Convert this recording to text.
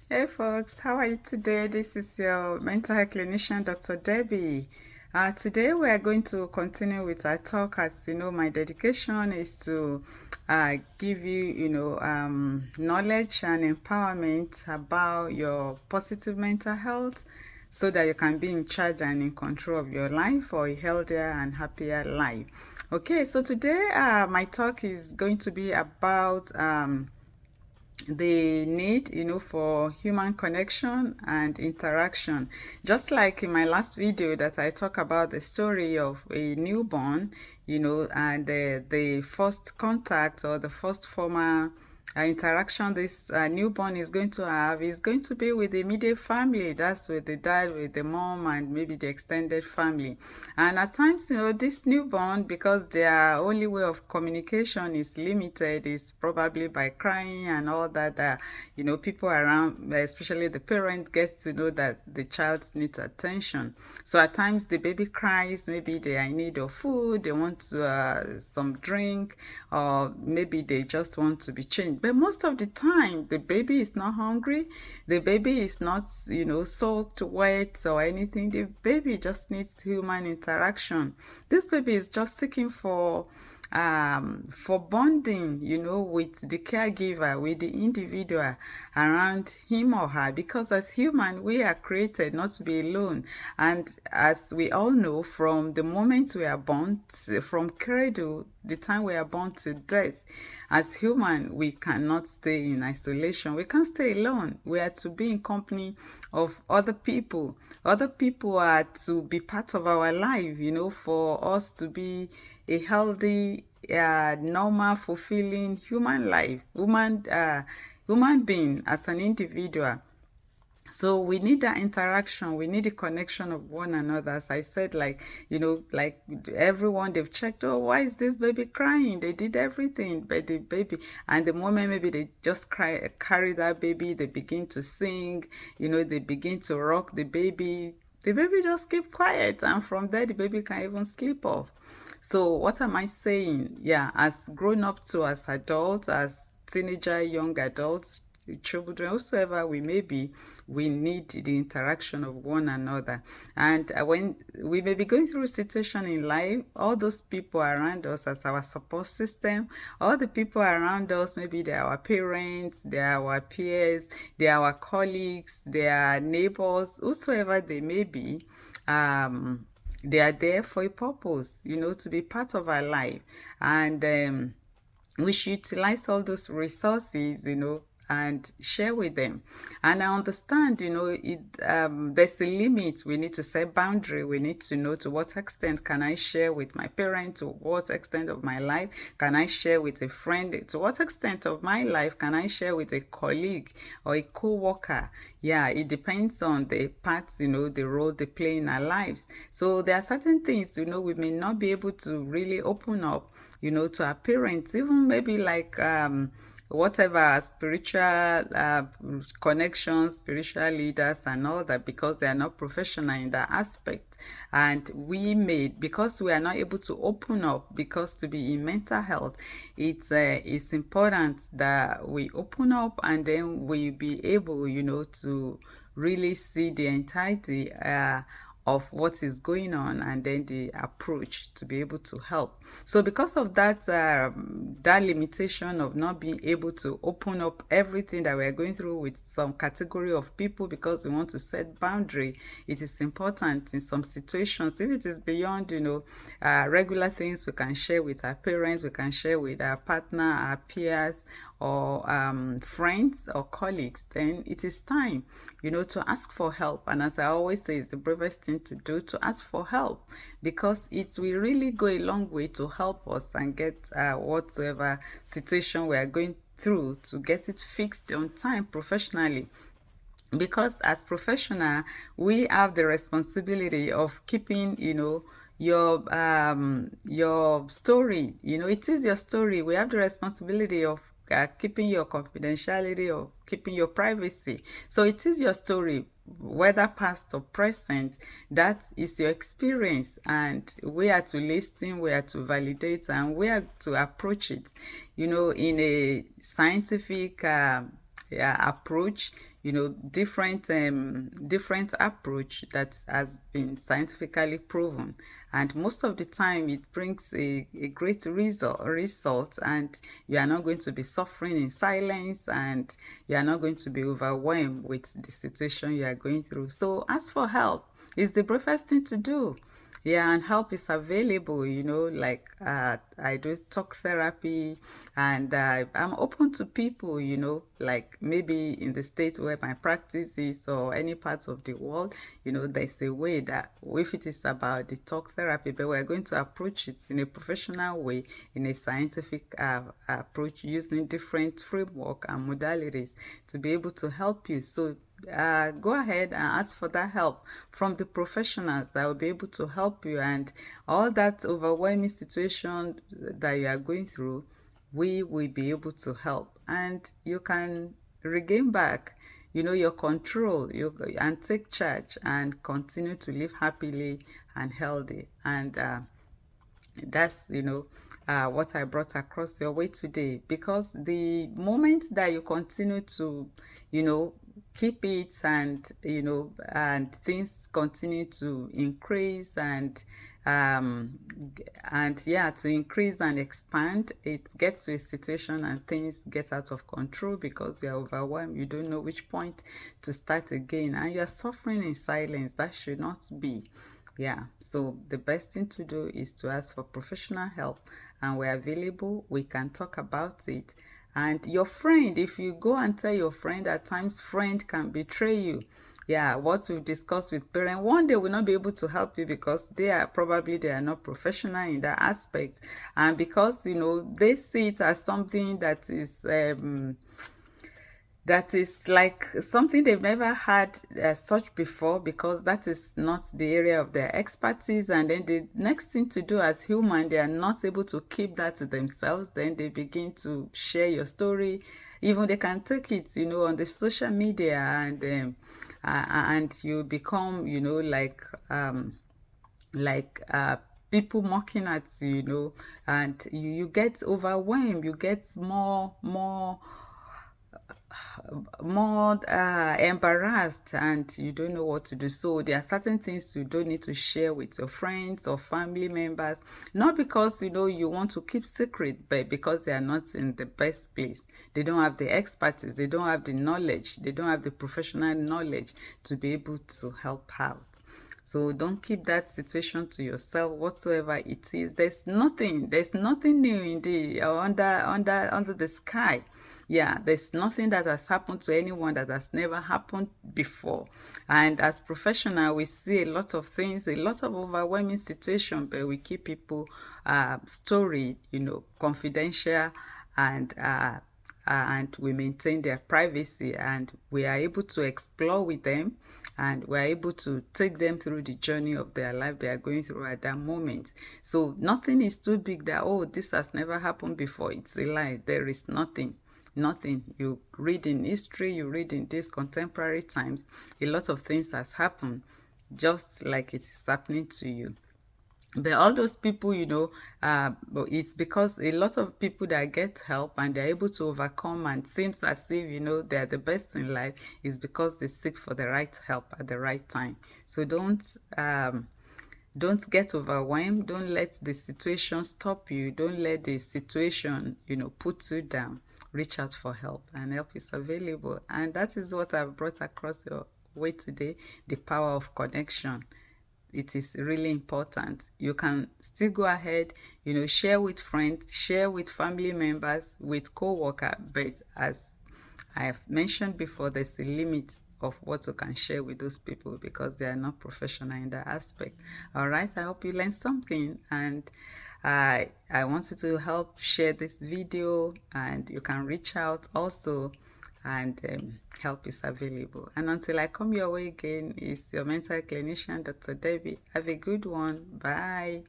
Hey folks, how are you today? This is your mental health clinician, Dr. Debbie. Today we are going to continue with our talk. As you know, my dedication is to give you, knowledge and empowerment about your positive mental health so that you can be in charge and in control of your life for a healthier and happier life. Okay, so today my talk is going to be about the need for human connection and interaction, just like in my last video that I talk about the story of a newborn, and the first contact or the first formal interaction this newborn is going to have is going to be with the immediate family. That's with the dad, with the mom, and maybe the extended family. And at times, this newborn, because their only way of communication is limited, is probably by crying and all that. People around, especially the parent, gets to know that the child needs attention. So at times the baby cries, maybe they are in need of food, they want some drink, or maybe they just want to be changed. But most of the time, the baby is not hungry, the baby is not, soaked wet or anything. The baby just needs human interaction. This baby is just seeking for bonding, with the caregiver, with the individual around him or her, because as human, we are created not to be alone. And as we all know, from the moment we are born, from cradle, the time we are born to death, as human, we cannot stay in isolation. We can't stay alone. We are to be in company of other people. Other people are to be part of our life, for us to be a healthy, normal, fulfilling human life, human being as an individual. So we need that interaction, we need the connection of one another. As I said, like everyone, they've checked, oh, why is this baby crying? They did everything, but the baby, and the moment maybe they just carry that baby, they begin to sing, they begin to rock the baby just keep quiet, and from there the baby can even sleep off. So what am I saying? Yeah, as grown up to as adults, as teenager, young adults, children, whosoever we may be, we need the interaction of one another. And when we may be going through a situation in life, all those people around us as our support system, all the people around us, maybe they're our parents, they're our peers, they're our colleagues, they're neighbors, whosoever they may be, they are there for a purpose, to be part of our life. And we should utilize all those resources, and share with them. And I understand, there's a limit. We need to set boundary. We need to know to what extent can I share with my parent, to what extent of my life can I share with a friend, to what extent of my life can I share with a colleague or a co-worker. Yeah, it depends on the parts, the role they play in our lives. So there are certain things, we may not be able to really open up, to our parents, even maybe like whatever spiritual connections, spiritual leaders and all that, because they are not professional in that aspect. And because we are not able to open up, because to be in mental health, it's important that we open up, and then we be able, to really see the entirety of what is going on, and then the approach to be able to help. So because of that limitation of not being able to open up everything that we're going through with some category of people, because we want to set boundary, it is important in some situations, if it is beyond, regular things we can share with our parents, we can share with our partner, our peers, or friends or colleagues, then it is time, to ask for help. And as I always say, it's the bravest thing to do, to ask for help, because it will really go a long way to help us and get whatsoever situation we are going through, to get it fixed on time professionally. Because as professional, we have the responsibility of keeping, your story. It is your story. We have the responsibility of keeping your confidentiality, of keeping your privacy. So it is your story, whether past or present. That is your experience, and we are to listen, we are to validate, and we are to approach it, in a scientific approach, different approach that has been scientifically proven, and most of the time it brings a great result, and you are not going to be suffering in silence, and you are not going to be overwhelmed with the situation you are going through. So ask for help. It's the bravest thing to do. Yeah, and help is available, like I do talk therapy, and I'm open to people, like maybe in the state where my practice is or any parts of the world, there's a way that if it is about the talk therapy, but we're going to approach it in a professional way, in a scientific approach, using different framework and modalities to be able to help you. So go ahead and ask for that help from the professionals that will be able to help you, and all that overwhelming situation that you are going through, we will be able to help, and you can regain back your control, and take charge and continue to live happily and healthy. And that's what I brought across your way today, because the moment that you continue to keep it, and and things continue to increase, and yeah, to increase and expand, it gets to a situation and things get out of control because you're overwhelmed, you don't know which point to start again, and you're suffering in silence. That should not be. Yeah, so the best thing to do is to ask for professional help, and we're available. We can talk about it. And your friend, if you go and tell your friend, at times friend can betray you. Yeah, what we've discussed with parents, one day will not be able to help you because they are not professional in that aspect, and because they see it as something that is like something they've never had such before, because that is not the area of their expertise. And then the next thing to do as human, they are not able to keep that to themselves. Then they begin to share your story. Even they can take it on the social media, and you become people mocking at you, and you get overwhelmed, you get more embarrassed, and you don't know what to do. So there are certain things you don't need to share with your friends or family members, not because you want to keep secret, but because they are not in the best place. They don't have the expertise, they don't have the knowledge, they don't have the professional knowledge to be able to help out. So don't keep that situation to yourself, whatsoever it is. There's nothing new in the under the sky. Yeah, there's nothing that has happened to anyone that has never happened before. And as professional, we see a lot of things, a lot of overwhelming situations, but we keep people story, confidential, and we maintain their privacy, and we are able to explore with them, and we're able to take them through the journey of their life they are going through at that moment. So nothing is too big that, oh, this has never happened before. It's a lie. There is nothing. You read in history, you read in these contemporary times, a lot of things has happened just like it is happening to you. But all those people, it's because a lot of people that get help and they're able to overcome, and seems as if they're the best in life, is because they seek for the right help at the right time. So don't get overwhelmed. Don't let the situation stop you. Don't let the situation put you down. Reach out for help, and help is available. And that is what I've brought across your way today, the power of connection. It is really important. You can still go ahead, share with friends, share with family members, with co-workers, but as I've mentioned before, there's a limit of what you can share with those people because they are not professional in that aspect. All right, I hope you learned something, and I want you to help share this video, and you can reach out also, and help is available. And until I come your way again, it's your mental clinician, Dr. Debbie. Have a good one. Bye.